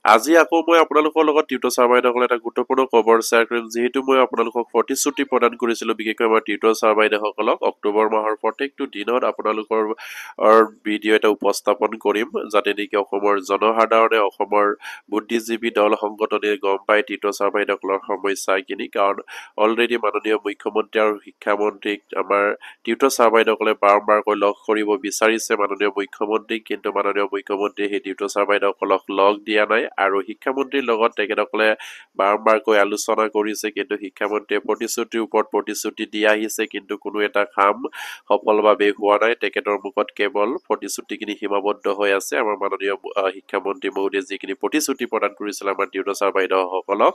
আজি আকৌ মই আপোনালোকৰ লগত টিউটৰ ছাৰ বাইদেউসকলে এটা গুৰুত্বপূৰ্ণ খবৰ শ্বেয়াৰ কৰিম যিহেতু মই আপোনালোকক প্ৰতিশ্ৰুতি প্ৰদান কৰিছিলোঁ বিশেষকৈ আমাৰ টিউটৰ ছাৰ বাইদেউসকলক অক্টোবৰ মাহৰ প্ৰত্যেকটো দিনত আপোনালোকৰ ভিডিঅ' এটা উপস্থাপন কৰিম যাতে নেকি অসমৰ জনসাধাৰণে অসমৰ বুদ্ধিজীৱী দল সংগঠনে গম পায় টিউটৰ ছাৰ বাইদেউসকলৰ সমস্যাখিনি কাৰণ অলৰেডি মাননীয় মুখ্যমন্ত্ৰী আৰু শিক্ষামন্ত্ৰীক আমাৰ টিউটৰ ছাৰ বাইদেউসকলে বাৰম্বাৰকৈ লগ কৰিব বিচাৰিছে মাননীয় মুখ্যমন্ত্ৰীক কিন্তু মাননীয় মুখ্যমন্ত্ৰীয়ে সেই টিউটৰ ছাৰ বাইদেউসকলক লগ দিয়া নাই আৰু শিক্ষামন্ত্ৰীৰ লগত তেখেতসকলে বাৰম্বাৰকৈ আলোচনা কৰিছে কিন্তু শিক্ষামন্ত্ৰীয়ে প্ৰতিশ্ৰুতিৰ ওপৰত প্ৰতিশ্ৰুতি দি আহিছে কিন্তু কোনো এটা কাম সফলভাৱে হোৱা নাই তেখেতৰ মুখত কেৱল প্ৰতিশ্ৰুতিখিনি সীমাবদ্ধ হৈ আছে আমাৰ মাননীয় শিক্ষামন্ত্ৰী মহোদয়ে যিখিনি প্ৰতিশ্ৰুতি প্ৰদান কৰিছিল আমাৰ টিউটৰ ছাৰ বাইদেউসকলক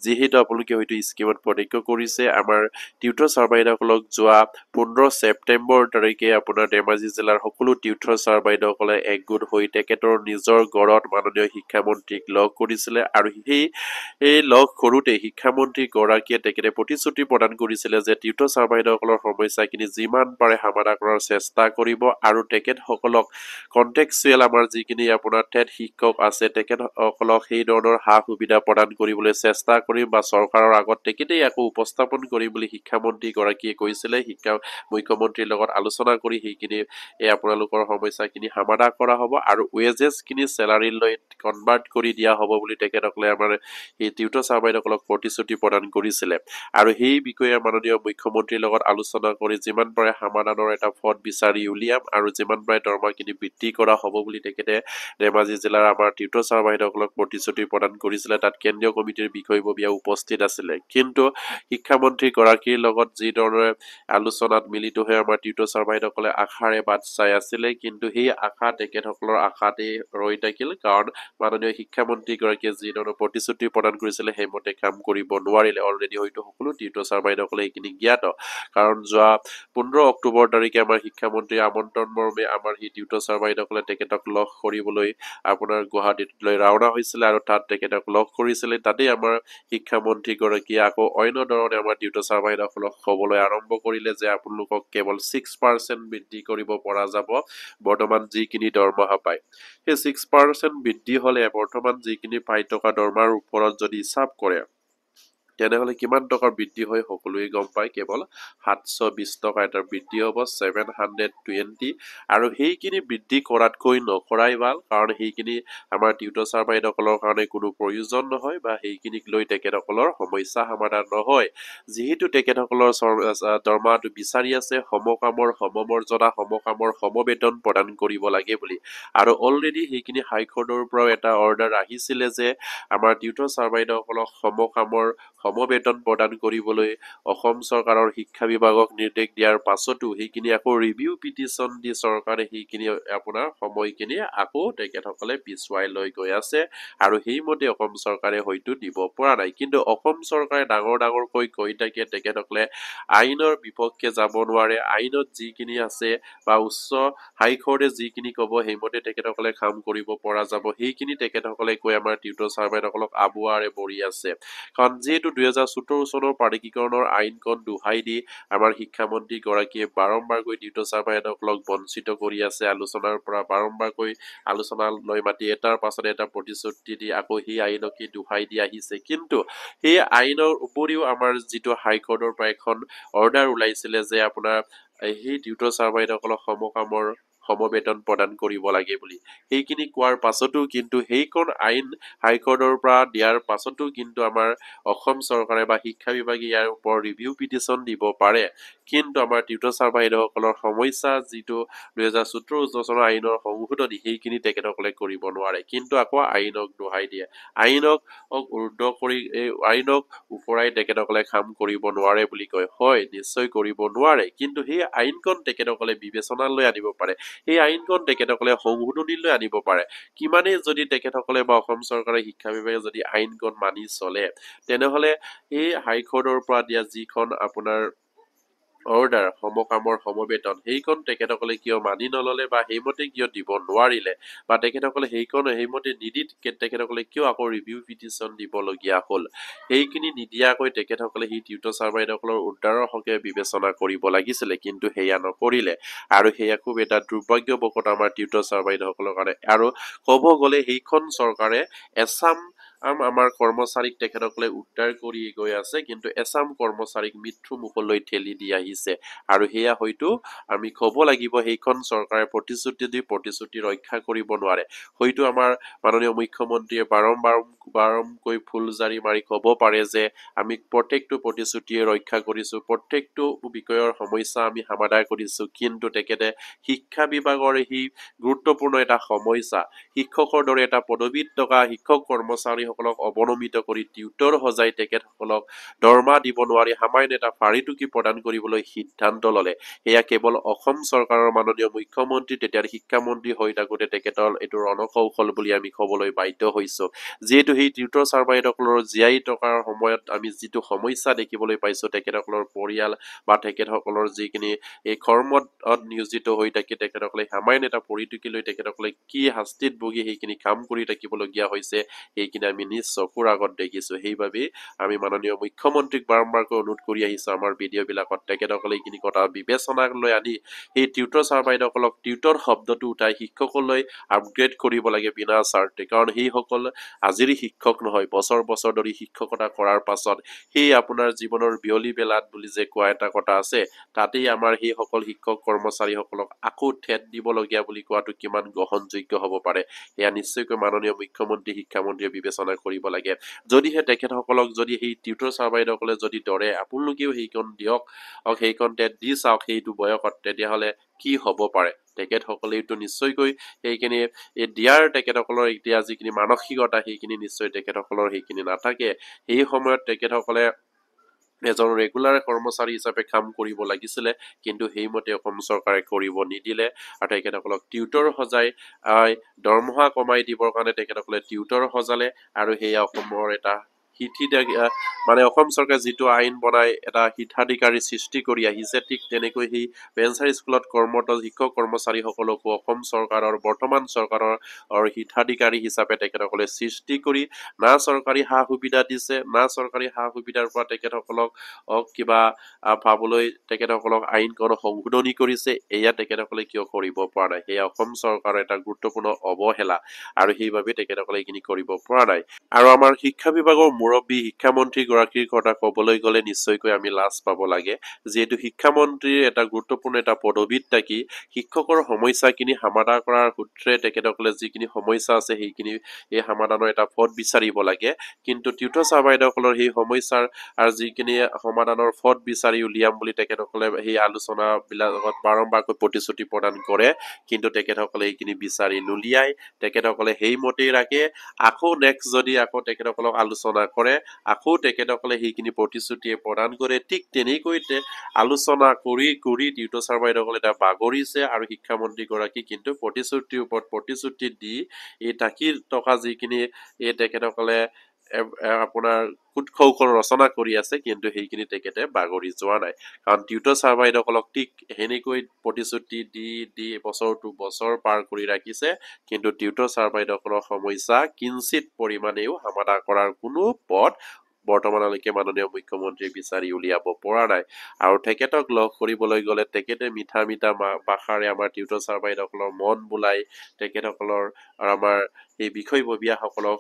যিহেতু আপোনালোকে হয়তো স্কিমত প্ৰত্যক্ষ কৰিছে আমাৰ টিউটৰ ছাৰ বাইদেউসকলক যোৱা 15 ছেপ্টেম্বৰ তাৰিখে আপোনাৰ ধেমাজি জিলাৰ সকলো টিউটৰ ছাৰ বাইদেউসকলে একগোট হৈ তেখেতৰ নিজৰ গড়ত মাননীয় শিক্ষামন্ত্ৰীক লগ কৰিছিলে আৰু এই লগ কৰোঁতে শিক্ষামন্ত্ৰী গৰাকীয়ে তেখেতে প্ৰতিশ্ৰুতি প্ৰদান কৰিছিলে যে টিউটৰ ছাৰ বাইদেউসকলৰ সমস্যাখিনি যিমান পাৰে সমাধান কৰাৰ চেষ্টা কৰিব আৰু তেখেতসকলক কণ্টেক্সুৱেল আমাৰ যিখিনি আপোনাৰ টেট শিক্ষক আছে তেখেতসকলক সেই ধৰণৰ সা সুবিধা প্ৰদান কৰিবলৈ চেষ্টা কৰিম বা চৰকাৰৰ আগত তেখেতেই আকৌ উপস্থাপন কৰিম বুলি শিক্ষামন্ত্ৰী গৰাকীয়ে কৈছিলে মুখ্যমন্ত্ৰীৰ লগত আলোচনা কৰি সেইখিনি আপোনালোকৰ সমস্যাখিনি সমাধান কৰা হ'ব আৰু ৱেজেছখিনি চেলাৰীলৈ কনভাৰ্ট কৰি দিয়া হ'ব বুলি তেখেতসকলে আমাৰ এই টিউটৰ ছাৰ বাইদেউসকলক প্ৰতিশ্ৰুতি প্ৰদান কৰিছিলে আৰু সেই বিষয়ে মাননীয় মুখ্যমন্ত্ৰীৰ লগত আলোচনা কৰি যিমান পাৰে সমাধানৰ এটা পথ বিচাৰি উলিয়াম আৰু যিমান পাৰে দৰমহাখিনি বৃদ্ধি কৰা হ'ব বুলি তেখেতে ধেমাজি জিলাৰ আমাৰ টিউটৰ ছাৰ বাইদেউসকলক প্ৰতিশ্ৰুতি প্ৰদান কৰিছিলে তাত কেন্দ্ৰীয় কমিটিৰ বিষয়ববীয়া উপস্থিত আছিলে কিন্তু শিক্ষামন্ত্ৰী গৰাকীৰ লগত যি ধৰণে আলোচনাত মিলিত হৈ আমাৰ টিউটৰ ছাৰ বাইদেউসকলে আশাৰে বাট চাই আছিলে কিন্তু সেই আশা তেখেতসকলৰ আশাতেই ৰৈ থাকিল কাৰণ মাননীয় শিক্ষামন্ত্ৰী গৰাকীয়ে যি ধৰণৰ প্ৰতিশ্ৰুতি প্ৰদান কৰিছিলে সেইমতে কাম কৰিব নোৱাৰিলে অলৰেডি হয়তো সকলো টিউটৰ ছাৰ বাইদেউসকলে এইখিনি জ্ঞাত কাৰণ যোৱা 15 অক্টোবৰ তাৰিখে আমাৰ শিক্ষামন্ত্ৰীৰ আমন্ত্ৰণ মৰ্মে আমাৰ সেই টিউটৰ ছাৰ বাইদেউসকলে তেখেতক লগ কৰিবলৈ আপোনাৰ গুৱাহাটীলৈ ৰাওনা হৈছিলে আৰু তাত তেখেতক লগ কৰিছিলে তাতেই আমাৰ শিক্ষামন্ত্ৰী গৰাকীয়ে আকৌ অন্য ধৰণে আমাৰ টিউটৰ ছাৰ বাইদেউসকলক ক'বলৈ আৰম্ভ কৰিলে যে আপোনালোকক কেৱল 6% বৃদ্ধি কৰিব পৰা যাব বৰ্তমান যিখিনি দৰমহা পায় সেই 6% বৃদ্ধি হ'লে বৰ্তমান যিখিনি পাই থকা দৰমহাৰ ওপৰত যদি হিচাপ কৰে তেনেহ'লে কিমান টকাৰ বৃদ্ধি হয় সকলোৱে গম পায় কেৱল 720 টকা এটা বৃদ্ধি হ'ব 720 আৰু সেইখিনি বৃদ্ধি কৰাতকৈ নকৰাই ভাল কাৰণ সেইখিনি আমাৰ টিউটৰ ছাৰ বাইদেউসকলৰ কাৰণে কোনো প্ৰয়োজন নহয় বা সেইখিনিক লৈ তেখেতসকলৰ সমস্যা সমাধান নহয় যিহেতু তেখেতসকলৰ দৰমহাটো বিচাৰি আছে সমকামৰ সমমৰ্যাদা সমকামৰ সমবেতন প্ৰদান কৰিব লাগে বুলি আৰু অলৰেডি সেইখিনি হাইকোৰ্টৰ পৰাও এটা অৰ্ডাৰ আহিছিলে যে আমাৰ টিউটৰ ছাৰ বাইদেউসকলক সমকামৰ সমবেতন প্ৰদান কৰিবলৈ অসম চৰকাৰৰ শিক্ষা বিভাগক নিৰ্দেশ দিয়াৰ পাছতো সেইখিনি আকৌ ৰিভিউ পিটিশ্যন দি চৰকাৰে সেইখিনি আপোনাৰ সময়খিনি আকৌ তেখেতসকলে পিছুৱাই লৈ গৈ আছে আৰু সেইমতে অসম চৰকাৰে হয়তো দিব পৰা নাই কিন্তু অসম চৰকাৰে ডাঙৰকৈ কৈ থাকে তেখেতসকলে আইনৰ বিপক্ষে যাব নোৱাৰে আইনত যিখিনি আছে বা উচ্চ হাইকোৰ্টে যিখিনি ক'ব সেইমতে তেখেতসকলে কাম কৰিব পৰা যাব সেইখিনি তেখেতসকলে কৈ আমাৰ টিউটৰ ছাৰ বাইদেউসকলক আবুৱাৰে বৰি আছে কাৰণ যিহেতু 2017 চনৰ প্ৰাধিকৰণৰ আইনখন দোহাই দি আমাৰ শিক্ষামন্ত্ৰী গৰাকীয়ে বাৰম্বাৰকৈ টিউটৰ ছাৰ বাইদেউসকলক বঞ্চিত কৰি আছে আলোচনাৰ পৰা বাৰম্বাৰকৈ আলোচনালৈ মাতি এটাৰ পাছত এটা প্ৰতিশ্ৰুতি দি আকৌ সেই আইনকে দোহাই দি আহিছে কিন্তু সেই আইনৰ উপৰিও আমাৰ যিটো হাইকোৰ্টৰ পৰা এখন অৰ্ডাৰ ওলাইছিলে যে আপোনাৰ সেই টিউটৰ ছাৰ বাইদেউসকলক সমকামৰ সমবেতন প্ৰদান কৰিব লাগে বুলি সেইখিনি কোৱাৰ পাছতো কিন্তু সেইখন আইন হাইকোৰ্টৰ পৰা দিয়াৰ পাছতো কিন্তু আমাৰ অসম চৰকাৰে বা শিক্ষা বিভাগে ইয়াৰ ওপৰত ৰিভিউ পিটিশ্যন দিব পাৰে কিন্তু আমাৰ টিউটৰ ছাৰ বাইদেউসকলৰ সমস্যা যিটো 2017 চনৰ আইনৰ সংশোধনী সেইখিনি তেখেতসকলে কৰিব নোৱাৰে কিন্তু আকৌ আইনক দোহাই দিয়ে আইনক উৰ্ধ কৰি আইনক ওপৰাই তেখেতসকলে কাম কৰিব নোৱাৰে বুলি কয় হয় নিশ্চয় কৰিব নোৱাৰে কিন্তু সেই আইনখন তেখেতসকলে বিবেচনালৈ আনিব পাৰে এই আইনখন তেখেতসকলে সংশোধনীলৈ আনিব পাৰে কিমানেই যদি তেখেতসকলে বা অসম চৰকাৰে শিক্ষা বিভাগে যদি আইনখন মানি চলে তেনেহ'লে এই হাইকোৰ্টৰ পৰা দিয়া যিখন আপোনাৰ অৰ্ডাৰ সমকামৰ সমবেতন সেইখন তেখেতসকলে কিয় মানি নললে বা সেইমতে কিয় দিব নোৱাৰিলে বা তেখেতসকলে সেইমতে নিদি তেখেতসকলে কিয় আকৌ ৰিভিউ পিটিশ্যন দিবলগীয়া হ'ল সেইখিনি নিদিয়াকৈ তেখেতসকলে সেই টিউটৰ ছাৰ-বাইদেউসকলৰ উদ্ধাৰৰ হকে বিবেচনা কৰিব লাগিছিলে কিন্তু সেয়া নকৰিলে আৰু সেয়া খুব এটা দুৰ্ভাগ্যবশত আমাৰ টিউটৰ ছাৰ-বাইদেউসকলৰ কাৰণে আৰু ক'ব গ'লে সেইখন চৰকাৰে এছাম আমাৰ কৰ্মচাৰীক তেখেতসকলে উদ্ধাৰ কৰি গৈ আছে কিন্তু এছাম কৰ্মচাৰীক মৃত্যু মুখলৈ ঠেলি দি আহিছে আৰু সেয়া হয়তো আমি ক'ব লাগিব সেইখন চৰকাৰে প্ৰতিশ্ৰুতি ৰক্ষা কৰিব নোৱাৰে হয়তো আমাৰ মাননীয় মুখ্যমন্ত্ৰীয়ে বাৰম্বাৰকৈ ফুলজাৰি মাৰি ক'ব পাৰে যে আমি প্ৰত্যেকটো প্ৰতিশ্ৰুতিয়ে ৰক্ষা কৰিছো প্ৰত্যেকটো বিষয়ৰ সমস্যা আমি সমাধান কৰিছো কিন্তু তেখেতে শিক্ষা বিভাগৰ এই গুৰুত্বপূৰ্ণ এটা সমস্যা শিক্ষকৰ দৰে এটা পদবীত থকা শিক্ষক কৰ্মচাৰীসকলক অৱনমিত কৰি টিউটৰ সজাই তেখেতসকলক দৰমহা দিব নোৱাৰি সামান্য এটা পাৰিটোকি প্ৰদান কৰিবলৈ সিদ্ধান্ত ললে সেয়া কেৱল অসম চৰকাৰৰ মাননীয় মুখ্যমন্ত্ৰী তেতিয়াৰ শিক্ষামন্ত্ৰী হৈ থাকোঁতে তেখেতৰ এইটো ৰণকৌশল বুলি আমি ক'বলৈ বাধ্য হৈছো যিহেতু সেই টিউটৰ ছাৰ-বাইদেউসকলৰ জীয়াই থকাৰ সময়ত আমি যিটো সমস্যা দেখিবলৈ পাইছো তেখেতসকলৰ পৰিয়াল বা তেখেতসকলৰ যিখিনি এই কৰ্মত নিয়োজিত হৈ থাকি তেখেতসকলে সামান্য এটা পৰিটোকি লৈ তেখেতসকলে কি শাস্তিত ভুগি সেইখিনি কাম কৰি থাকিবলগীয়া হৈছে সেইখিনি আমি নিজ চকুৰ আগত দেখিছো সেইবাবেই আমি মাননীয় মুখ্যমন্ত্ৰীক বাৰম্বাৰকৈ অনুৰোধ কৰি আহিছো আমাৰ ভিডিঅ'বিলাকত তেখেতসকলে এইখিনি কথা বিবেচনালৈ আনি সেই টিউটৰ ছাৰ-বাইদেউসকলক টিউটৰ শব্দটো উঠাই শিক্ষকলৈ আপগ্ৰেড কৰিব লাগে বিনা স্বাৰ্থে কাৰণ সেইসকল আজিৰ শিক্ষক নহয় বছৰ বছৰ ধৰি শিক্ষকতা কৰাৰ পাছত সেই আপোনাৰ জীৱনৰ বিয়লি বেলাত বুলি যে কোৱা এটা কথা আছে তাতেই আমাৰ সেইসকল শিক্ষক কৰ্মচাৰীসকলক আকৌ ঠেট দিবলগীয়া বুলি কোৱাটো কিমান গ্ৰহণযোগ্য হ'ব পাৰে এয়া নিশ্চয়কৈ মাননীয় মুখ্যমন্ত্ৰী শিক্ষামন্ত্ৰীয়ে বিবেচনা কৰিব লাগে যদিহে তেখেতসকলক যদি সেই টিউটৰ ছাৰ-বাইদেউসকলে যদি দৰে আপোনালোকেও সেইখন দিয়ক সেইখন ঠেট দি চাওক সেইটো বয়সত তেতিয়াহ'লে কি হ'ব পাৰে তেখেতসকলেতো নিশ্চয়কৈ সেইখিনি দিয়াৰ তেখেতসকলৰ এতিয়া যিখিনি মানসিকতা সেইখিনি নিশ্চয় তেখেতসকলৰ সেইখিনি নাথাকে সেই সময়ত তেখেতসকলে এজন ৰেগুলাৰ কৰ্মচাৰী হিচাপে কাম কৰিব লাগিছিলে কিন্তু সেইমতে অসম চৰকাৰে কৰিব নিদিলে আৰু তেখেতসকলক টিউটৰ সজাই দৰমহা কমাই দিবৰ কাৰণে তেখেতসকলে টিউটৰ সজালে আৰু সেয়া অসমৰ এটা মানে অসম চৰকাৰে যিটো আইন বনাই এটা হিতাধিকাৰী সৃষ্টি কৰি আহিছে ঠিক তেনেকৈ সেই ভেঞ্চাৰ স্কুলত কৰ্মৰত শিক্ষক কৰ্মচাৰীসকলকো অসম চৰকাৰৰ বৰ্তমান চৰকাৰৰ হিতাধিকাৰী হিচাপে তেখেতসকলে সৃষ্টি কৰি না চৰকাৰী সা সুবিধা দিছে না চৰকাৰী সা সুবিধাৰ পৰা তেখেতসকলক কিবা পাবলৈ তেখেতসকলক আইনখন সংশোধনী কৰিছে এয়া তেখেতসকলে কিয় কৰিব পৰা নাই সেয়া অসম চৰকাৰৰ এটা গুৰুত্বপূৰ্ণ অৱহেলা আৰু সেইবাবে তেখেতসকলে এইখিনি কৰিব পৰা নাই আৰু আমাৰ শিক্ষা বিভাগৰ মুৰব্বী শিক্ষামন্ত্ৰী গৰাকীৰ কথা ক'বলৈ গ'লে নিশ্চয়কৈ আমি লাজ পাব লাগে যিহেতু শিক্ষামন্ত্ৰীৰ এটা গুৰুত্বপূৰ্ণ এটা পদবীত থাকি শিক্ষকৰ সমস্যাখিনি সমাধান কৰাৰ সূত্ৰে তেখেতসকলে যিখিনি সমস্যা আছে সেইখিনি এই সমাধানৰ এটা পথ বিচাৰিব লাগে কিন্তু টিউটৰ ছাৰ-বাইদেউসকলৰ সেই সমস্যাৰ আৰু যিখিনি সমাধানৰ পথ বিচাৰি উলিয়াম বুলি তেখেতসকলে সেই আলোচনাবিলাকত বাৰম্বাৰকৈ প্ৰতিশ্ৰুতি প্ৰদান কৰে কিন্তু তেখেতসকলে এইখিনি বিচাৰি নুলিয়াই তেখেতসকলে সেইমতেই ৰাখে আকৌ নেক্সট যদি আকৌ তেখেতসকলক আলোচনা কৰে আকৌ তেখেতসকলে সেইখিনি প্ৰতিশ্ৰুতিয়ে প্ৰদান কৰে ঠিক তেনেকৈ আলোচনা কৰি টিউটৰ ছাৰ-বাইদেউসকলে এটা বাগৰিছে আৰু শিক্ষামন্ত্ৰীগৰাকী কিন্তু প্ৰতিশ্ৰুতিৰ ওপৰত প্ৰতিশ্ৰুতি দি এই টাকি টকা যিখিনি এই তেখেতসকলে আপোনাৰ কুটখৌখন ৰচনা কৰি আছে কিন্তু সেইখিনি তেখেতে বাগৰি যোৱা নাই কাৰণ টিউটৰ ছাৰ-বাইদেউসকলক ঠিক সেনেকৈ প্ৰতিশ্ৰুতি দি বছৰটো বছৰ পাৰ কৰি ৰাখিছে কিন্তু টিউটৰ ছাৰ-বাইদেউসকলৰ সমস্যা কিঞ্চিত পৰিমাণেও সমাধান কৰাৰ কোনো পথ বৰ্তমানলৈকে মাননীয় মুখ্যমন্ত্ৰীয়ে বিচাৰি উলিয়াব পৰা নাই আৰু তেখেতক লগ কৰিবলৈ গ'লে তেখেতে মিঠা ভাষাৰে আমাৰ টিউটৰ ছাৰ-বাইদেউসকলৰ মন বোলাই তেখেতসকলৰ আৰু আমাৰ এই বিষয়ববীয়াসকলক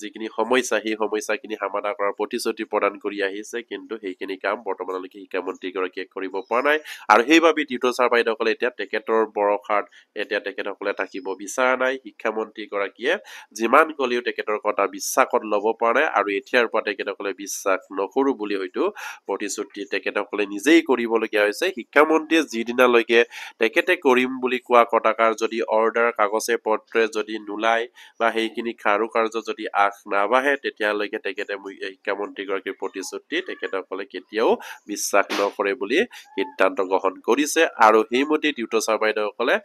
যিখিনি সমস্যা সেই সমস্যাখিনি সমাধান কৰাৰ প্ৰতিশ্ৰুতি প্ৰদান কৰি আহিছে কিন্তু সেইখিনি কাম বৰ্তমানলৈকে শিক্ষামন্ত্ৰীগৰাকীয়ে কৰিব পৰা নাই আৰু সেইবাবে টিউটৰ ছাৰ-বাইদেউসকলে এতিয়া তেখেতৰ ভৰসাত এতিয়া তেখেতসকলে থাকিব বিচৰা নাই শিক্ষামন্ত্ৰীগৰাকীয়ে যিমান ক'লেও তেখেতৰ কথা বিশ্বাসত ল'ব পৰা নাই আৰু এতিয়াৰ পৰা তেখেতসকলে বিশ্বাস নকৰোঁ বুলি হয়তো প্ৰতিশ্ৰুতি তেখেতসকলে নিজেই কৰিবলগীয়া হৈছে শিক্ষামন্ত্ৰীয়ে যিদিনালৈকে তেখেতে কৰিম বুলি কোৱা কথাষাৰ যদি অৰ্ডাৰ কাগজে পত্ৰে যদি নোলায় বা সেইখিনি কাৰ্য যদি আগ নাবাঢ়ে তেতিয়ালৈকে তেখেতে শিক্ষামন্ত্ৰীগৰাকীৰ প্ৰতিশ্ৰুতি তেখেতসকলে কেতিয়াও বিশ্বাস নকৰে বুলি সিদ্ধান্ত গ্ৰহণ কৰিছে আৰু সেইমতে টিউটৰ ছাৰ-বাইদেউসকলে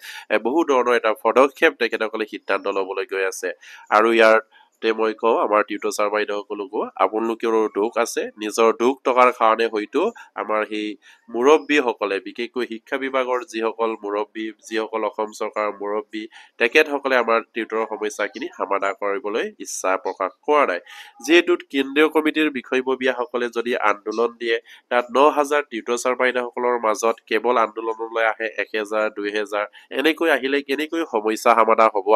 বহু ধৰণৰ এটা পদক্ষেপ তেখেতসকলে সিদ্ধান্ত ল'বলৈ গৈ আছে আৰু ইয়াৰ তে মই কওঁ আমাৰ টিউটৰ ছাৰ বাইদেউসকলকো আপোনালোকেৰো দুখ আছে নিজৰ দুখ টকাৰ কাৰণে হয়তো আমাৰ সেই মুৰব্বীসকলে বিশেষকৈ শিক্ষা বিভাগৰ যিসকল মুৰব্বী যিসকল অসম চৰকাৰৰ মুৰব্বী তেখেতসকলে আমাৰ টিউটৰৰ সমস্যাখিনি সমাধান কৰিবলৈ ইচ্ছা প্ৰকাশ কৰা নাই যিহেতু কেন্দ্ৰীয় কমিটিৰ বিষয়ববীয়াসকলে যদি আন্দোলন দিয়ে তাত ৯,০০০ টিউটৰ ছাৰ বাইদেউসকলৰ মাজত কেৱল আন্দোলনলৈ আহে ১,০০০ ২,০০০ এনেকৈ আহিলে কেনেকৈ সমস্যা সমাধান হ'ব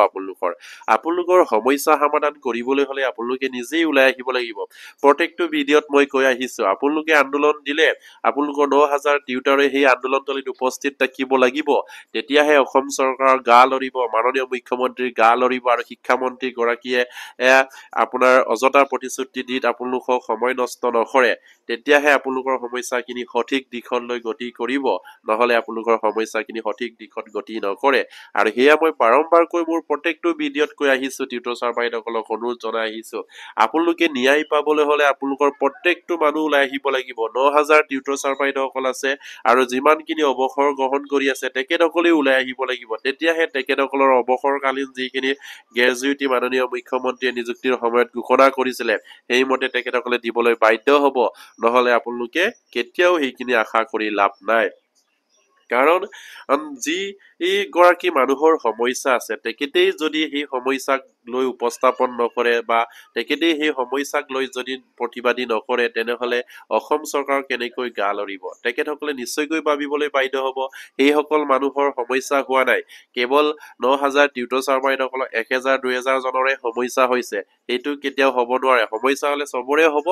আপোনালোকৰ সমস্যা সমাধান কৰিবলৈ হলে আপোনালোকে নিজেই ওলাই আহিব লাগিব প্ৰত্যেকটো ভিডিঅ'ত মই কৈ আহিছো আপোনালোকে আন্দোলন দিলে আপোনালোকৰ ৯,০০০ টিউটাৰে সেই আন্দোলনতলিত উপস্থিত থাকিব লাগিব তেতিয়াহে অসম চৰকাৰৰ গা লৰিব মাননীয় মুখ্যমন্ত্ৰীৰ গা লৰিব আৰু শিক্ষামন্ত্ৰী গৰাকীয়ে আপোনাৰ অযথা প্ৰতিশ্ৰুতি দি আপোনালোকক সময় নষ্ট নকৰে তেতিয়াহে আপোনালোকৰ সমস্যাখিনি সঠিক দিশলৈ গতি কৰিব নহলে আপোনালোকৰ সমস্যাখিনি সঠিক দিশত গতি নকৰে আৰু হেয়া মই বাৰম্বাৰকৈ মোৰ প্ৰত্যেকটো ভিডিঅ'ত কৈ আহিছো টিউটৰ ছাৰ বাইদেউসকলক অনুৰোধ জনাই আহিছো আপোনালোকে ন্যায় পাবলৈ হলে আপোনালোকৰ প্ৰত্যেকটো মানুহ ওলাই আহিব লাগিব ৯,০০০ টিউটৰ ছাৰ বাইদেউসকল আছে আৰু যিমানখিনি অৱসৰ গ্ৰহণ কৰি আছে তেখেতসকলে ওলাই আহিব লাগিব তেতিয়াহে তেখেতসকলৰ অৱসৰকালীন যিখিনি গ্ৰেজুৱেটি মাননীয় মুখ্যমন্ত্ৰীয়ে নিযুক্তিৰ সময়ত ঘোষণা কৰিছিলে সেইমতে তেখেতসকলে দিবলৈ বাধ্য হ'ব নহলে আপোনালোকে কেতিয়াও সেইখিনি আশা কৰি লাভ নাই কাৰণ যি গৰাকী মানুহৰ সমস্যা আছে তেখেতেই যদি সেই সমস্যাক লৈ উপস্থাপন নকৰে বা তেখেতেই সেই সমস্যাক লৈ যদি প্ৰতিবাদী নকৰে তেনেহলে অসম চৰকাৰ কেনেকৈ গা লৰিব তেখেতসকলে নিশ্চয়কৈ ভাবিবলৈ বাধ্য হ'ব সেইসকল মানুহৰ সমস্যা হোৱা নাই কেৱল ৯,০০০ টিউটৰ ছাৰ বাইদেউসকলৰ ১,০০০ ২,০০০ জনৰে সমস্যা হৈছে সেইটো কেতিয়াও হ'ব নোৱাৰে সমস্যা হলে চবৰে হ'ব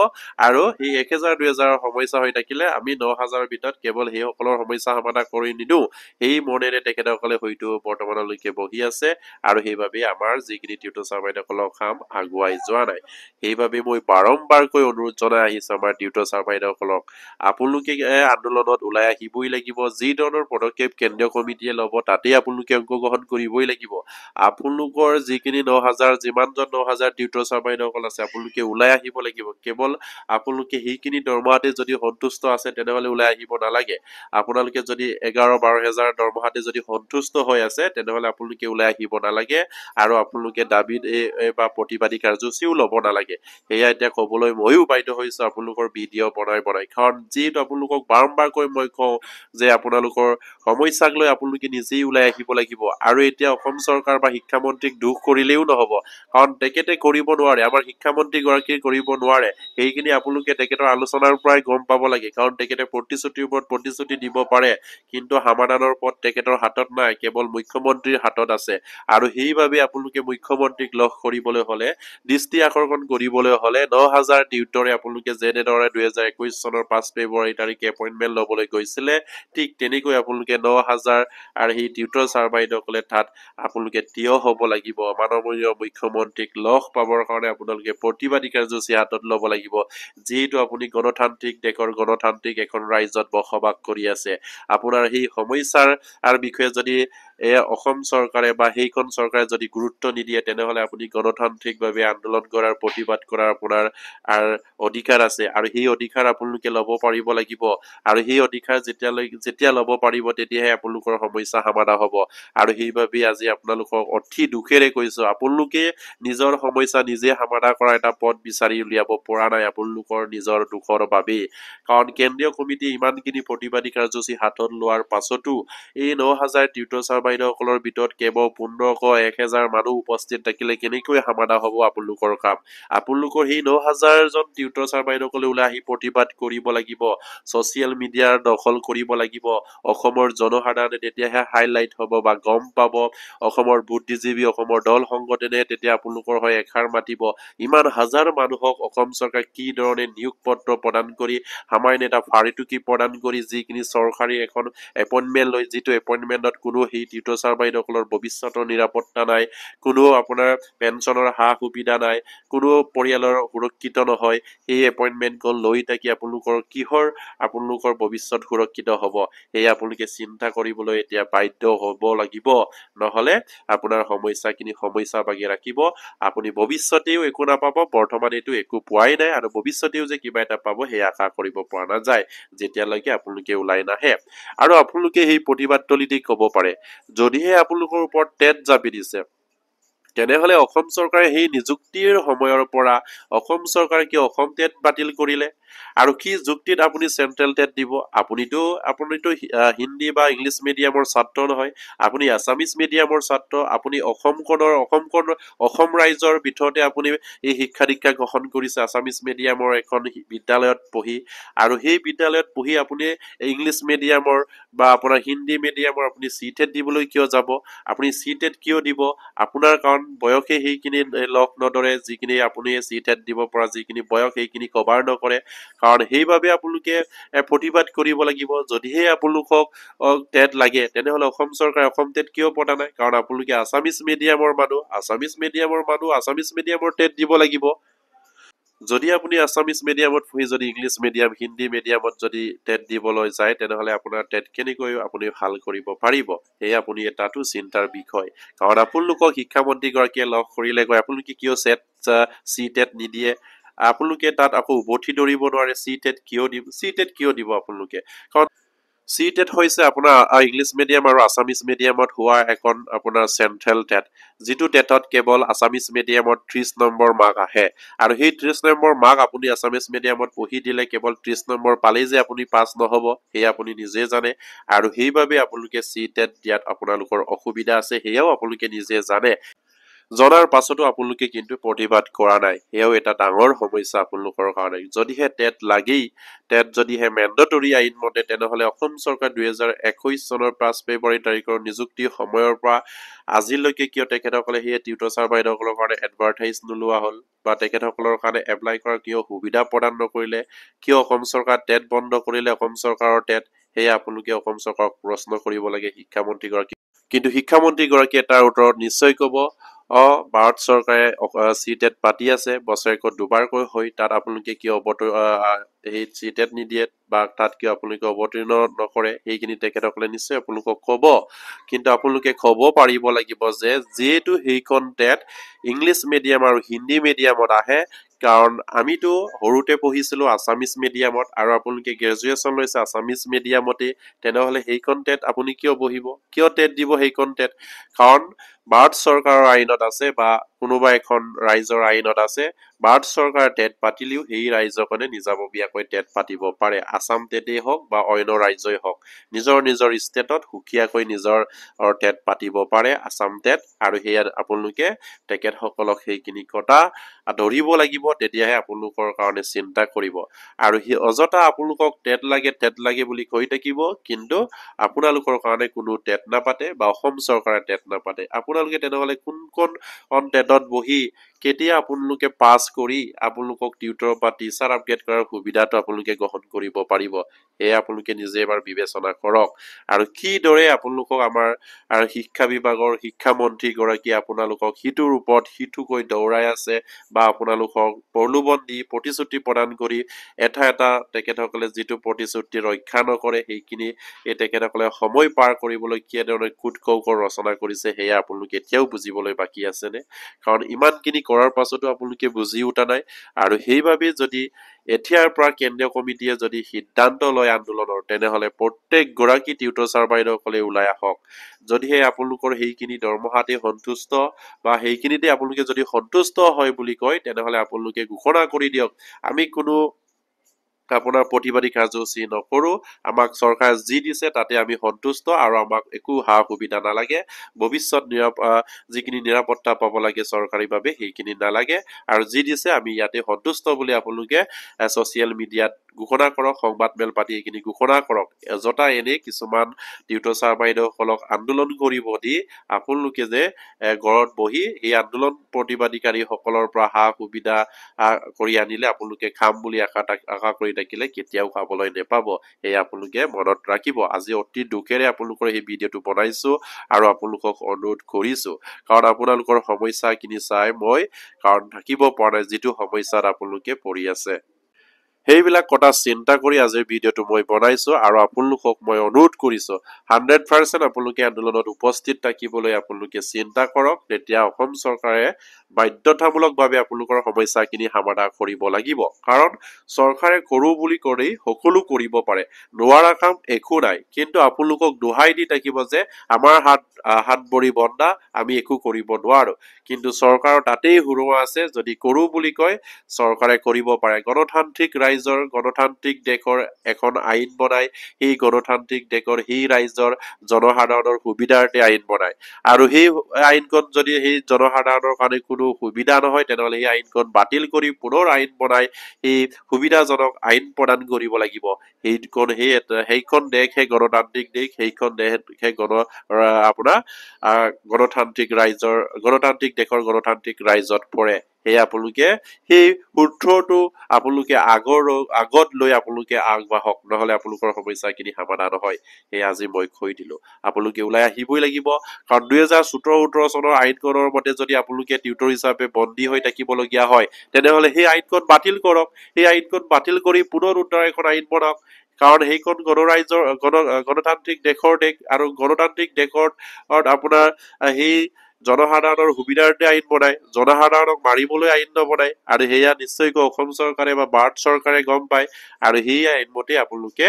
আৰু সেই ১,০০০ ২,০০০ সমস্যা হৈ থাকিলে আমি ৯,০০০ ভিতৰত কেৱল সেইসকলৰ সমস্যা সমাধান কৰি নিদিওঁ সেই মনেৰে তেখেতসকলে হয়তো বৰ্তমানলৈকে বহি আছে আৰু সেইবাবে আমাৰ যিখিনি টিউটৰ ছাৰ বাইদেউসকলৰ কাম আগুৱাই যোৱা নাই সেইবাবে মই বাৰম্বাৰকৈ অনুৰোধ জনাই আহিছো আমাৰ টিউটৰ ছাৰ বাইদেউসকলক আপোনালোকে আন্দোলনত ওলাই আহিবই লাগিব যি ধৰণৰ পদক্ষেপ কেন্দ্ৰীয় কমিটিয়ে ল'ব তাতেই আপোনালোকে অংশগ্ৰহণ কৰিবই লাগিব আপোনালোকৰ যিখিনি ৯,০০০ যিমানজন ৯,০০০ টিউটৰ ছাৰ বাইদেউসকল আছে আপোনালোকে ওলাই আহিব লাগিব কেৱল আপোনালোকে সেইখিনি দৰমহাতে যদি সন্তুষ্ট আছে তেনেহলে ওলাই আহিব নালাগে আপোনালোকে যদি ১১-১২,০০০ দৰমহাতে যদি সন্তুষ্ট হৈ আছে তেনেহলে আপোনালোকে ওলাই আহিব নালাগে আৰু আপোনালোকে দাবীত বা প্ৰতিবাদী কাৰ্যসূচীও ল'ব নালাগে সেয়া এতিয়া কবলৈ ময়ো বাধ্য হৈছো আপোনালোকৰ ভিডিঅ' বনাই কাৰণ যিহেতু আপোনালোকক বাৰম্বাৰকৈ মই কওঁ যে আপোনালোকৰ সমস্যাক লৈ আপোনালোকে নিজেই ওলাই আহিব লাগিব আৰু এতিয়া অসম চৰকাৰ বা শিক্ষামন্ত্ৰীক দুখ কৰিলেও নহব কাৰণ তেখেতে কৰিব নোৱাৰে আমাৰ শিক্ষামন্ত্ৰী গৰাকীয়ে কৰিব নোৱাৰে সেইখিনি আপোনালোকে তেখেতৰ আলোচনাৰ পৰাই গম পাব লাগে কাৰণ তেখেতে প্ৰতিশ্ৰুতিৰ ওপৰত প্ৰতিশ্ৰুতি দিব পাৰে কিন্তু সমাধানৰ পথ তেখেতৰ হাতত নাই কেৱল মুখ্যমন্ত্ৰীৰ হাতত আছে আৰু সেইবাবে আপোনালোকে মুখ্যমন্ত্ৰীক লগ কৰিবলৈ হলে দৃষ্টি আকৰ্ষণ কৰিবলৈ হলে ৯,০০০ টিউটৰে আপোনালোকে যেনেদৰে ২০২১ চনৰ ৫ ফেব্ৰুৱাৰী তাৰিখে এপইণ্টমেণ্ট ল'বলৈ গৈছিলে ঠিক তেনেকৈ আপোনালোকে ৯,০০০ আৰু সেই টিউটৰ ছাৰ বাইদেউসকলে তাত আপোনালোকে থিয় হ'ব লাগিব মাননীয় মুখ্যমন্ত্ৰীক লগ পাবৰ কাৰণে আপোনালোকে প্ৰতিবাদী কাৰ্যসূচী হাতত ল'ব লাগিব যিহেতু আপুনি গণতান্ত্ৰিক দেশৰ গণতান্ত্ৰিক এখন ৰাজ্যত বসবাস কৰি আছে আপোনাৰ সেই সমস্যাৰ বিষয়ে যদি অসম চৰকাৰে বা সেইখন চৰকাৰে যদি গুৰুত্ব নিদিয়ে তেনেহলে আপুনি গণতান্ত্ৰিকভাৱে আন্দোলন কৰাৰ প্ৰতিবাদ কৰাৰ আপোনাৰ অধিকাৰ আছে আৰু সেই অধিকাৰ আপোনালোকে ল'ব পাৰিব লাগিব আৰু সেই অধিকাৰ যেতিয়া ল'ব পাৰিব তেতিয়াহে আপোনালোকৰ সমস্যা সমাধান হ'ব আৰু সেইবাবে আজি আপোনালোকক অতি দুখেৰে কৈছো আপোনালোকে নিজৰ সমস্যা নিজে সমাধান কৰা এটা পথ বিচাৰি উলিয়াব পৰা নাই আপোনালোকৰ নিজৰ দুখৰ বাবেই কাৰণ কেন্দ্ৰীয় কমিটিয়ে ইমানখিনি প্ৰতিবাদী কাৰ্যসূচী হাতত লোৱাৰ পাছতো এই ৯,০০০ টিউটৰ ছাৰ বাইদেউসকলৰ ভিতৰত কেৱল ১৫০০-১,০০০ মানুহ উপস্থিত থাকিলে কেনেকৈ সমাধান হ'ব আপোনালোকৰ কাম আপোনালোকৰ সেই ৯,০০০ জন টিউটৰ ছাৰ বাইদেউসকলে ওলাই আহি প্ৰতিবাদ কৰিব লাগিব ছচিয়েল মিডিয়াৰ দখল কৰিব লাগিব অসমৰ জনসাধাৰণে তেতিয়াহে হাইলাইট হ'ব বা গম পাব অসমৰ বুদ্ধিজীৱী অসমৰ দল সংগঠনে তেতিয়া আপোনালোকৰ হৈ এষাৰ মাতিব ইমান হাজাৰ মানুহক অসম চৰকাৰে কি ধৰণে নিয়োগ পত্ৰ প্ৰদান কৰি সামান্য এটা ফাৰিটুকি প্ৰদান কৰি যিখিনি চৰকাৰী এখন এপইণ্টমেণ্ট লৈ যিটো এপইণ্টমেণ্টত কোনো সেই টিউটৰ ছাৰ বাইদেউসকলৰ ভৱিষ্যতৰ নিৰাপত্তা নাই কোনো আপোনাৰ পেঞ্চনৰ সা সুবিধা নাই কোনো পৰিয়ালৰ সুৰক্ষিত নহয় সেই এপইণ্টমেণ্টখন লৈ থাকি আপোনালোকৰ ভৱিষ্যত সুৰক্ষিত হ'ব সেয়া আপোনালোকে চিন্তা কৰিবলৈ এতিয়া বাধ্য হ'ব লাগিব নহলে আপোনাৰ সমস্যা বাগি ৰাখিব আপুনি ভৱিষ্যতেও একো নাপাব বৰ্তমান এইটো একো পোৱাই নাই আৰু ভৱিষ্যতেও যে কিবা এটা পাব সেই আশা কৰিব পৰা নাযায় যেতিয়ালৈকে আপোনালোকে ওলাই নাহে আৰু আপোনালোকে সেই প্ৰতিবাদ তলিতেই ক'ব পাৰে যদিহে আপোনালোকৰ ওপৰত টেট জাপি দিছে তেনেহলে অসম চৰকাৰে সেই নিযুক্তিৰ সময়ৰ পৰা অসম চৰকাৰে কি অসম টেট বাতিল কৰিলে আৰু কি যুক্তিত আপুনি চেন্ট্ৰেল টেট দিব আপুনিতো হিন্দী বা ইংলিছ মিডিয়ামৰ ছাত্ৰ নহয় আপুনি আছামিজ মিডিয়ামৰ ছাত্ৰ আপুনি অসম ৰাজ্যৰ ভিতৰতে আপুনি এই শিক্ষা দীক্ষা গ্ৰহণ কৰিছে আছামিজ মিডিয়ামৰ এখন বিদ্যালয়ত পঢ়ি আৰু সেই বিদ্যালয়ত পঢ়ি আপুনি ইংলিছ মিডিয়ামৰ বা আপোনাৰ হিন্দী মিডিয়ামৰ আপুনি চি টেট দিবলৈ কিয় যাব আপুনি চি টেট কিয় দিব আপোনাৰ কাৰণ বয়সে সেইখিনি লগ নধৰে যিখিনি আপুনি চি টেট দিব পৰা যিখিনি বয়স সেইখিনি কভাৰ নকৰে কাৰণ সেইবাবে আপোনালোকে প্ৰতিবাদ কৰিব লাগিব যদিহে আপোনালোকক টেট লাগে তেনেহলে অসম চৰকাৰে অসম টেট কিয় পতা নাই কাৰণ আপোনালোকে আছামিজ মিডিয়ামৰ মানুহ আছামিজ মিডিয়ামৰ টেট দিব লাগিব যদি আপুনি আছামিজ মিডিয়ামত পঢ়ি যদি ইংলিছ মিডিয়াম হিন্দী মিডিয়ামত যদি টেট দিবলৈ যায় তেনেহলে আপোনাৰ টেট কেনেকৈ আপুনি ভাল কৰিব পাৰিব এই আপুনি এটাটো চিন্তাৰ বিষয় কাৰণ আপোনালোকক শিক্ষামন্ত্ৰীগৰাকীয়ে লগ কৰিলে গৈ আপোনালোকে কিয় চি টেট নিদিয়ে আপোনালোকে তাত আকৌ উভতি ধৰিব নোৱাৰে চি টেট কিয় দিব আপোনালোকে কাৰণ চি টেট হৈছে আপোনাৰ ইংলিছ মিডিয়াম আৰু আছামিজ মিডিয়ামত হোৱা এখন আপোনাৰ চেন্ট্ৰেল টেট যিটো টেটত কেৱল আছামিজ মিডিয়ামত 30 নম্বৰ মাৰ্ক আহে আৰু সেই 30 নম্বৰ মাৰ্ক আপুনি আছামিজ মিডিয়ামত পঢ়ি দিলে কেৱল 30 নম্বৰ পালেই যে আপুনি পাছ নহব সেয়া আপুনি নিজে জানে আৰু সেইবাবে আপোনালোকে চি টেট দিয়াত আপোনালোকৰ অসুবিধা আছে সেয়াও আপোনালোকে নিজে জানে জনাৰ পাছতো আপোনালোকে কিন্তু প্ৰতিবাদ কৰা নাই এয়াও এটা ডাঙৰ সমস্যা আপোনালোকৰ কাৰণে যদিহে টেট যদিহে মেণ্ডেটৰী আইন মতে তেনেহলে অসম চৰকাৰ 2021 চনৰ 5 ফেব্ৰুৱাৰী তাৰিখৰ নিযুক্তি সময়ৰ পৰা আজিলৈকে কিয় তেখেতসকলে সেই টিউটৰ ছাৰ বাইদেউসকলৰ কাৰণে এডভাৰটাইজ নোলোৱা হল বা তেখেতসকলৰ কাৰণে এপ্লাই কৰাৰ কিয় সুবিধা প্ৰদান নকৰিলে কিয় অসম চৰকাৰ টেট বন্ধ কৰিলে অসম চৰকাৰৰ টেট সেয়া আপোনালোকে অসম চৰকাৰক প্ৰশ্ন কৰিব লাগে শিক্ষামন্ত্ৰীগৰাকী কিন্তু শিক্ষামন্ত্ৰীগৰাকীয়ে তাৰ উত্তৰত নিশ্চয় কব ভাৰত চৰকাৰে চি টেট পাতি আছে বছৰেকত দুবাৰকৈ হৈ তাত আপোনালোকে কিয় সেই চি টেট নিদিয়ে বা তাত কিয় আপোনালোকে অৱতীৰ্ণ নকৰে সেইখিনি তেখেতসকলে নিশ্চয় আপোনালোকক কব কিন্তু আপোনালোকে কব পাৰিব লাগিব যে যিহেতু সেইখন টেট ইংলিছ মিডিয়াম আৰু হিন্দী মিডিয়ামত আহে কাৰণ আমিতো সৰুতে পঢ়িছিলো আছামিজ মিডিয়ামত আৰু আপোনালোকে গ্ৰেজুৱেশ্যন লৈছে আছামিজ মিডিয়ামতে তেনেহলে সেইখন টেট আপুনি কিয় বহিব কিয় টেট দিব সেইখন টেট কাৰণ ভাৰত চৰকাৰৰ আইনত আছে বা কোনোবা এখন ৰাইজৰ আইনত আছে ভাৰত চৰকাৰে টেট পাতিলেও সেই ৰাজ্যখনে নিজাববীয়াকৈ টেট পাতিব পাৰে আসাম টেটেই হওক বা অন্য ৰাজ্যই হওক নিজৰ ষ্টেটত সুকীয়াকৈ নিজৰ টেট পাতিব পাৰে আসাম টেট আৰু সেয়া আপোনালোকে তেখেতসকলক সেইখিনি কথা ধৰিব লাগিব তেতিয়াহে আপোনালোকৰ কাৰণে চিন্তা কৰিব আৰু সেই অযথা আপোনালোকক টেট লাগে বুলি কৈ থাকিব কিন্তু আপোনালোকৰ কাৰণে কোনো টেট নাপাতে বা অসম চৰকাৰে টেট নাপাতে আপোনালোকে তেনেহলে কোন টেটত বহি কেতিয়া আপোনালোকে পাছ কৰি আপোনালোকক টিউটৰ বা টিচাৰ আপগ্ৰেড কৰাৰ সুবিধাটো আপোনালোকে গ্ৰহণ কৰিব পাৰিব এয়া আপোনালোকে নিজে এবাৰ বিবেচনা কৰক আৰু কিদৰে আপোনালোকক আমাৰ শিক্ষা বিভাগৰ শিক্ষামন্ত্ৰী গৰাকী আপোনালোকক সিটোৰ ওপৰত সিটোকৈ দৌৰাই আছে বা আপোনালোকক প্ৰলোভন দি প্ৰতিশ্ৰুতি প্ৰদান কৰি এটা তেখেতসকলে যিটো প্ৰতিশ্ৰুতি ৰক্ষা নকৰে সেইখিনি এই তেখেতসকলে সময় পাৰ কৰিবলৈ কিদৰে কুট কৌশল ৰচনা কৰিছে সেয়া আপোনালোকে এতিয়াও বুজিবলৈ বাকী আছেনে কাৰণ ইমানখিনি কৰাৰ পাছতো আপোনালোকে বুজি উঠা নাই আৰু সেইবাবে যদি এতিয়াৰ পৰা কেন্দ্ৰীয় কমিটিয়ে যদি সিদ্ধান্ত লয় আন্দোলনৰ তেনেহলে প্ৰত্যেক গৰাকী টিউটৰ ছাৰ বাইদেউসকলে ওলাই আহক যদিহে আপোনালোকৰ সেইখিনি দৰমহাতে সন্তুষ্ট বা সেইখিনিতে আপোনালোকে যদি সন্তুষ্ট হয় বুলি কয় তেনেহলে আপোনালোকে ঘোষণা কৰি দিয়ক আমি কোনো আপোনাৰ প্ৰতিবাদী কাৰ্যসূচী নকৰো আমাক চৰকাৰে যি দিছে তাতে আমি সন্তুষ্ট আৰু আমাক একো সা সুবিধা নালাগে ভৱিষ্যত যিখিনি নিৰাপত্তা পাব লাগে চৰকাৰীভাৱে সেইখিনি নালাগে আৰু যি দিছে আমি ইয়াতে সন্তুষ্ট বুলি আপোনালোকে ছচিয়েল মিডিয়াত ঘোষণা কৰক সংবাদ মেল পাতি এইখিনি ঘোষণা কৰক অযথা এনে কিছুমান টিউটৰ ছাৰ বাইদেউসকলক আন্দোলন কৰিব দি আপোনালোকে যে ঘৰত বহি এই আন্দোলন প্ৰতিবাদীকাৰী সকলৰ পৰা সা সুবিধা কৰি আনিলে আপোনালোকে খাম বুলি আশা কৰি থাকিলে কেতিয়াও খাবলৈ নেপাব এই আপোনালোকে মনত ৰাখিব আজি অতি দুখেৰে আপোনালোকৰ এই ভিডিঅ'টো বনাইছো আৰু আপোনালোকক অনুৰোধ কৰিছো কাৰণ আপোনালোকৰ সমস্যাখিনি চাই মই কাৰণ থাকিব পৰা নাই যিটো সমস্যাত আপোনালোকে পৰি আছে সেইবিলাক কথা চিন্তা কৰি আজিৰ ভিডিঅ'টো মই বনাইছো আৰু আপোনালোকক মই অনুৰোধ কৰিছো 100% আপোনালোকে আন্দোলনত উপস্থিত থাকিবলৈ আপোনালোকে চিন্তা কৰক তেতিয়া অসম চৰকাৰে বাধ্যতামূলকভাৱে আপোনালোকৰ সমস্যাখিনি সমাধান কৰিব লাগিব কাৰণ চৰকাৰে কৰো বুলি কৰি সকলো কৰিব পাৰে নোৱাৰা কাম একো নাই কিন্তু আপোনালোকক দোহাই দি থাকিব যে আমাৰ হাত ভৰি বন্ধা আমি একো কৰিব নোৱাৰো কিন্তু চৰকাৰৰ তাতেই হুৰুৱা আছে যদি কৰো বুলি কয় চৰকাৰে কৰিব পাৰে গণতান্ত্ৰিক ৰাইজৰ গণতান্ত্ৰিক দেশৰ এখন আইন বনাই সেই গণতান্ত্ৰিক দেশৰ সেই ৰাইজৰ জনসাধাৰণৰ সুবিধাৰ্থে আইন বনায় আৰু সেই আইনখন যদি সেই জনসাধাৰণৰ কাৰণে কোনো সুবিধা নহয় তেনেহ'লে সেই আইনখন বাতিল কৰি পুনৰ আইন বনাই সেই সুবিধাজনক আইন প্ৰদান কৰিব লাগিব সেইখন দেশ সেই গণতান্ত্ৰিক দেশ সেইখন দেশ সেই আপোনাৰ গণতান্ত্ৰিক দেশৰ গণতান্ত্ৰিক ৰাইজত পৰে সেই আপোনালোকে সেই সূত্ৰটো আপোনালোকে আগত লৈ আপোনালোকে আগবাঢ়ক নহলে আপোনালোকৰ সমস্যাখিনি সমাধান নহয় সেই আজি মই কৈ দিলো আপোনালোকে ওলাই আহিবই লাগিব কাৰণ 2017 চনৰ আইনখনৰ মতে যদি আপোনালোকে টিউটৰ হিচাপে বন্দী হৈ থাকিবলগীয়া হয় তেনেহলে সেই আইনখন বাতিল কৰক সেই আইনখন বাতিল কৰি পুনৰ উত্তৰ এখন আইন বনাওক কাৰণ সেইখন গণতান্ত্ৰিক দেশৰ দেশ আৰু গণতান্ত্ৰিক দেশত আপোনাৰ সেই জনসাধাৰণৰ সুবিধাৰ্থে আইন বনায় জনসাধাৰণক মাৰিবলৈ আইন নবনায় আৰু সেয়া নিশ্চয়কৈ অসম চৰকাৰে বা ভাৰত চৰকাৰে গম পায় আৰু সেই আইন মতে আপোনালোকে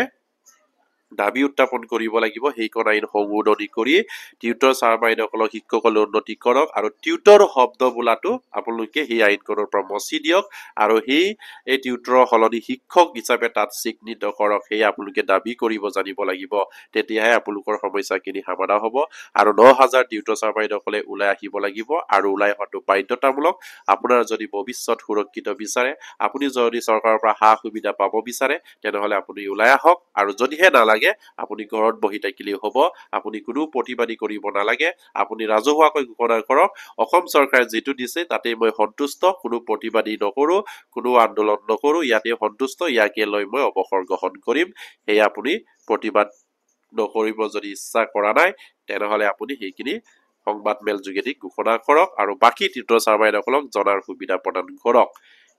দাবী উত্থাপন কৰিব লাগিব সেইখন আইন সংশোধনী কৰি টিউটৰ ছাৰ বাইদেউসকলক শিক্ষকসকলে উন্নতি কৰক আৰু টিউটৰ শব্দ বোলাটো আপোনালোকে সেই আইনখনৰ পৰা মচি দিয়ক আৰু এই টিউটৰৰ সলনি শিক্ষক হিচাপে তাত স্বীকৃত কৰক সেই আপোনালোকে দাবী কৰিব জানিব লাগিব তেতিয়াহে আপোনালোকৰ সমস্যাখিনি সমাধান হ'ব আৰু 9000 টিউটৰ ছাৰ বাইদেউসকলে ওলাই আহিব লাগিব আৰু ওলাই অহাটো বাধ্যতামূলক আপোনাৰ যদি ভৱিষ্যত সুৰক্ষিত বিচাৰে আপুনি যদি চৰকাৰৰ পৰা সা সুবিধা পাব বিচাৰে তেনেহলে আপুনি ওলাই আহক আৰু যদিহে নালাগে আপুনি ঘৰত বহি থাকিলেও হ'ব আপুনি কোনো প্ৰতিবাদী কৰিব নালাগে আপুনি ৰাজহুৱাকৈ ঘোষণা কৰক অসম চৰকাৰে যেটো দিছে তাতে মই সন্তুষ্ট কোনো প্ৰতিবাদী নকৰো কোনো আন্দোলন নকৰো ইয়াতে সন্তুষ্ট ইয়াকে লৈ মই অৱসৰ গ্ৰহণ কৰিম সেই আপুনি প্ৰতিবাদ নকৰিব যদি ইচ্ছা কৰা নাই তেনেহলে আপুনি সেইখিনি সংবাদ মেল যোগেদি ঘোষণা কৰক আৰু বাকি টিউটৰ ছাৰ বাইদেউসকলক জনাৰ সুবিধা প্ৰদান কৰক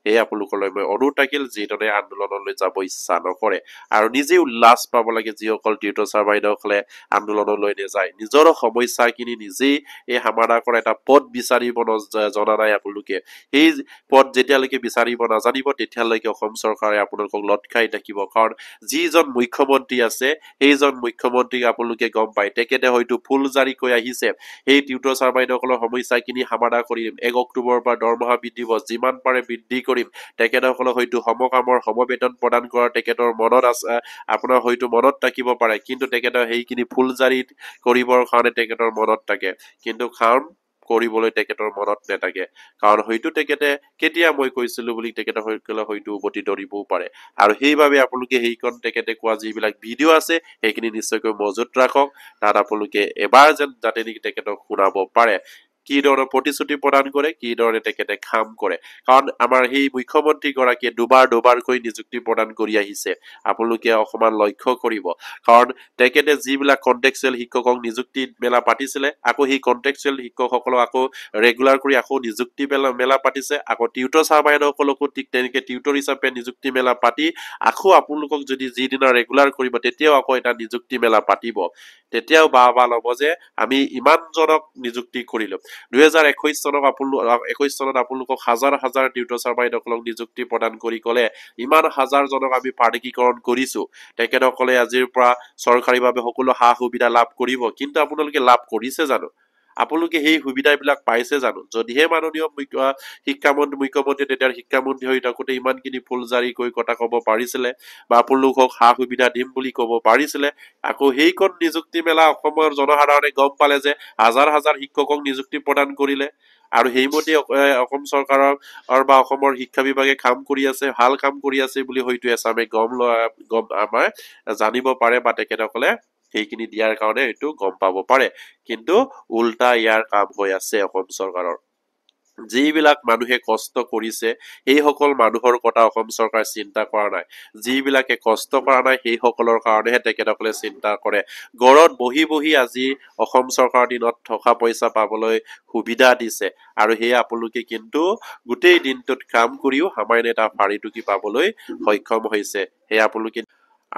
এই আপোনালোকলৈ মই অনুৰোধ থাকিল যিজনে আন্দোলনলৈ যাব ইচ্ছা নকৰে আৰু নিজে উল্লাস পাব লাগে যিসকল টিউটৰ ছাৰ বাইদেউসকলে আন্দোলনলৈ নাযায় নিজৰ সমস্যাখিনি নিজেই এই সমাধান কৰা এটা পথ বিচাৰিব জনা নাই আপোনালোকে সেই পথ যেতিয়ালৈকে বিচাৰিব নাজানিব তেতিয়ালৈকে অসম চৰকাৰে আপোনালোকক লটকাই থাকিব কাৰণ যিজন মুখ্যমন্ত্ৰী আছে সেইজন মুখ্যমন্ত্ৰীক আপোনালোকে গম পায় তেখেতে হয়তো ফুল জাৰি কৈ আহিছে সেই টিউটৰ ছাৰ বাইদেউসকলৰ সমস্যাখিনি সমাধান কৰিম 1 অক্টোবৰৰ পৰা দৰমহা বৃদ্ধি হ'ব যিমান পাৰে বৃদ্ধি কৰিম তেখেতসকলক হয়তো সমকামৰ সমবেতন প্ৰদান কৰাৰ তেখেতৰ মনত আছে আপোনাৰ হয়তো মনত থাকিব পাৰে কিন্তু তেখেতৰ সেইখিনি ফুলজাৰি কৰিবৰ কাৰণে তেখেতৰ মনত থাকে কিন্তু কাম কৰিবলৈ তেখেতৰ মনত নেথাকে কাৰণ হয়তো তেখেতে কেতিয়া মই কৈছিলো বুলি তেখেতৰ হয়তো উভতি ধৰিবও পাৰে আৰু সেইবাবে আপোনালোকে সেইখন তেখেতে কোৱা যিবিলাক ভিডিঅ' আছে সেইখিনি নিশ্চয়কৈ মজুত ৰাখক তাত আপোনালোকে এবাৰ যেন যাতে নেকি তেখেতক শুনাব পাৰে কি ধৰণৰ প্ৰতিশ্ৰুতি প্ৰদান কৰে কি ধৰণে তেখেতে কাম কৰে কাৰণ আমাৰ সেই মুখ্যমন্ত্ৰী গৰাকীয়ে দুবাৰকৈ নিযুক্তি প্ৰদান কৰি আহিছে আপোনালোকে অকমান লক্ষ্য কৰিব কাৰণ তেখেতে যিবিলাক কন্ট্ৰেকচুৱেল শিক্ষকক নিযুক্তি মেলা পাতিছিলে আকৌ সেই কন্ট্ৰেকচুৱেল শিক্ষকসকলক আকৌ ৰেগুলাৰ কৰি আকৌ নিযুক্তি মেলা পাতিছে আকৌ টিউটৰ ছাৰ বাইদেউসকলকো ঠিক তেনেকে টিউটৰ হিচাপে নিযুক্তি মেলা পাতি আকৌ আপোনালোকক যদি যিদিনা ৰেগুলাৰ কৰিব তেতিয়াও আকৌ এটা নিযুক্তি মেলা পাতিব তেতিয়াও বা ল'ব যে আমি ইমানজনক নিযুক্তি কৰিলো 2021 চনত আপোনালোকক হাজাৰ টিউটৰ ছাৰ বাইদেউসকলক নিযুক্তি প্ৰদান কৰি কলে ইমান হাজাৰ জনক আমি প্ৰাধিকৰণ কৰিছো তেখেতসকলে আজিৰ পৰা চৰকাৰীভাৱে সকলো সা সুবিধা লাভ কৰিব কিন্তু আপোনালোকে লাভ কৰিছে জানো আপোনালোকে সেই সুবিধাবিলাক পাইছে জানো যদিহে মাননীয় মুখ্যমন্ত্ৰী তেতিয়াৰ শিক্ষামন্ত্ৰী হৈ থাকোতে ইমানখিনি ফুলজাৰি কৈ কথা ক'ব পাৰিছিলে বা আপোনালোকক সা সুবিধা দিম বুলি ক'ব পাৰিছিলে আকৌ সেইখন নিযুক্তি মেলা অসমৰ জনসাধাৰণে গম পালে যে হাজাৰ শিক্ষকক নিযুক্তি প্ৰদান কৰিলে আৰু সেইমতে অসম চৰকাৰৰ বা অসমৰ শিক্ষা বিভাগে কাম কৰি আছে ভাল কাম কৰি আছে বুলি হয়তো এছামে গম আমাৰ জানিব পাৰে বা তেখেতসকলে সেইখিনি দিয়াৰ কাৰণে এইটো গম পাব পাৰে কিন্তু উল্টা ইয়াৰ কাম হৈ আছে অসম চৰকাৰৰ যিবিলাক মানুহে কষ্ট কৰিছে সেইসকল মানুহৰ কথা অসম চৰকাৰে চিন্তা কৰা নাই যিবিলাকে কষ্ট কৰা নাই সেইসকলৰ কাৰণেহে তেখেতসকলে চিন্তা কৰে ঘৰত বহি আজি অসম চৰকাৰৰ দিনত থকা পইচা পাবলৈ সুবিধা দিছে আৰু সেই আপোনালোকে কিন্তু গোটেই দিনটোত কাম কৰিও সামান্য এটা ফাৰিটুকি পাবলৈ সক্ষম হৈছে সেই আপোনালোকে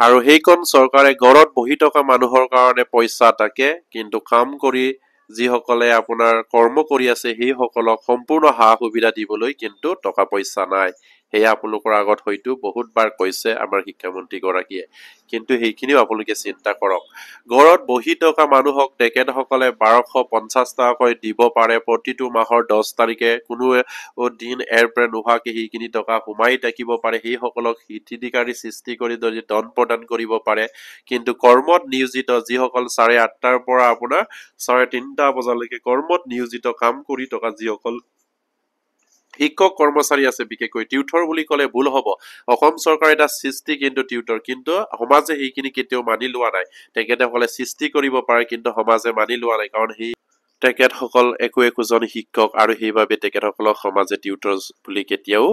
আৰু সেইখন চৰকাৰে ঘৰত বহি থকা মানুহৰ কাৰণে পইচা থাকে কিন্তু কাম কৰি যিসকলে আপোনাৰ কৰ্ম কৰি আছে সেইসকলক সম্পূৰ্ণ সা সুবিধা দিবলৈ কিন্তু টকা পইচা নাই সেয়া আপোনালোকৰ আগত হয়তো বহুতবাৰ কৈছে আমাৰ শিক্ষামন্ত্ৰী গৰাকীয়ে কিন্তু সেইখিনিও আপোনালোকে চিন্তা কৰক ঘৰত বহি থকা মানুহক তেখেতসকলে 1250 টকাকৈ দিব পাৰে প্ৰতিটো মাহৰ 10 তাৰিখে কোনো দিন এৰপৰে নোহোৱাকে সেইখিনি টকা সোমাই থাকিব পাৰে সেইসকলক হিতাধিকাৰী সৃষ্টি কৰি যদি ধন প্ৰদান কৰিব পাৰে কিন্তু কৰ্মত নিয়োজিত যিসকল 8:30 পৰা আপোনাৰ 3:30 বজালৈকে কৰ্মত নিয়োজিত কাম কৰি থকা যিসকল শিক্ষক কৰ্মচাৰী আছে বিশেষকৈ টিউটৰ বুলি ক'লে ভুল হ'ব অসম চৰকাৰ এটা সৃষ্টি কিন্তু টিউটৰ কিন্তু সমাজে সেইখিনি কেতিয়াও মানি লোৱা নাই তেখেতসকলে সৃষ্টি কৰিব পাৰে কিন্তু সমাজে মানি লোৱা নাই কাৰণ সেই তেখেতসকল একোজন শিক্ষক আৰু সেইবাবে তেখেতসকলক সমাজে টিউটৰ বুলি কেতিয়াও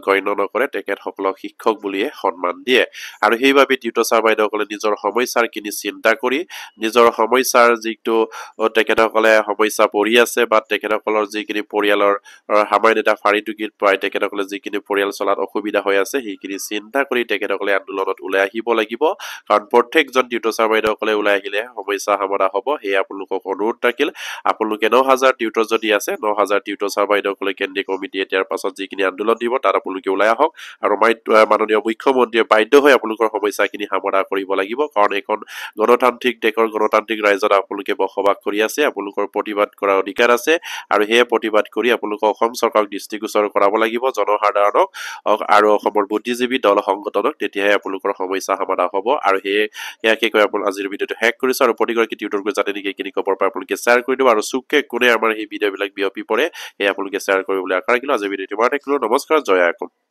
গণ্য নকৰে তেখেতসকলক শিক্ষক বুলিয়ে সন্মান দিয়ে আৰু সেইবাবে টিউটৰ ছাৰ বাইদেউসকলে নিজৰ সমস্যাৰখিনি চিন্তা কৰি নিজৰ সমস্যাৰ যিটো তেখেতসকলে সমস্যা পৰি আছে বা তেখেতসকলৰ যিখিনি পৰিয়ালৰ সামান্য এটা ফাৰি টুকিত পায় তেখেতসকলে যিখিনি পৰিয়াল চলাত অসুবিধা হৈ আছে সেইখিনি চিন্তা কৰি তেখেতসকলে আন্দোলনত ওলাই আহিব লাগিব কাৰণ প্ৰত্যেকজন টিউটৰ ছাৰ বাইদেউসকলে ওলাই আহিলে সমস্যা সমাধান হ'ব সেয়া আপোনালোকক অনুৰোধ থাকিল আপোনালোকে 9000 টিউটৰ যদি আছে 9000 টিউটৰ ছাৰ বাইদেউসকলে কেন্দ্ৰীয় কমিটি এতিয়াৰ পাছত যিখিনি আন্দোলন দিব তাত আপোনালোকে ওলাই আহক আৰু মাননীয় মুখ্যমন্ত্ৰীয়ে বাধ্য হৈ আপোনালোকৰ সমস্যাখিনি সমাধান কৰিব লাগিব কাৰণ এখন গণতান্ত্ৰিক দেশৰ গণতান্ত্ৰিক ৰাজ্যত আপোনালোকে বসবাস কৰি আছে আপোনালোকৰ প্ৰতিবাদ কৰাৰ অধিকাৰ আছে আৰু সেয়ে প্ৰতিবাদ কৰি আপোনালোকক অসম চৰকাৰক দৃষ্টিগোচৰ কৰাব লাগিব জনসাধাৰণক আৰু অসমৰ বুদ্ধিজীৱী দল সংগঠনক তেতিয়াহে আপোনালোকৰ সমস্যা সমাধান হ'ব আৰু সেয়াকে কৈ আজিৰ ভিডিঅ'টো শেষ কৰিছো আৰু প্ৰতিগৰাকী টিউটৰকৈ যাতে নেকি এইখিনি খবৰ পাই আপোনালোকে শ্বেয়াৰ কৰি দিব আৰু চুকে কোনে আমাৰ এই ভিডিঅ'বিলাক বিয়পি পৰে সেয়া আপোনালোকে শ্বেয়াৰ কৰিবলৈ আশা ৰাখিলো আজিৰ ভিডিঅ'টো ইমানতে নমস্কাৰ জয় আইকম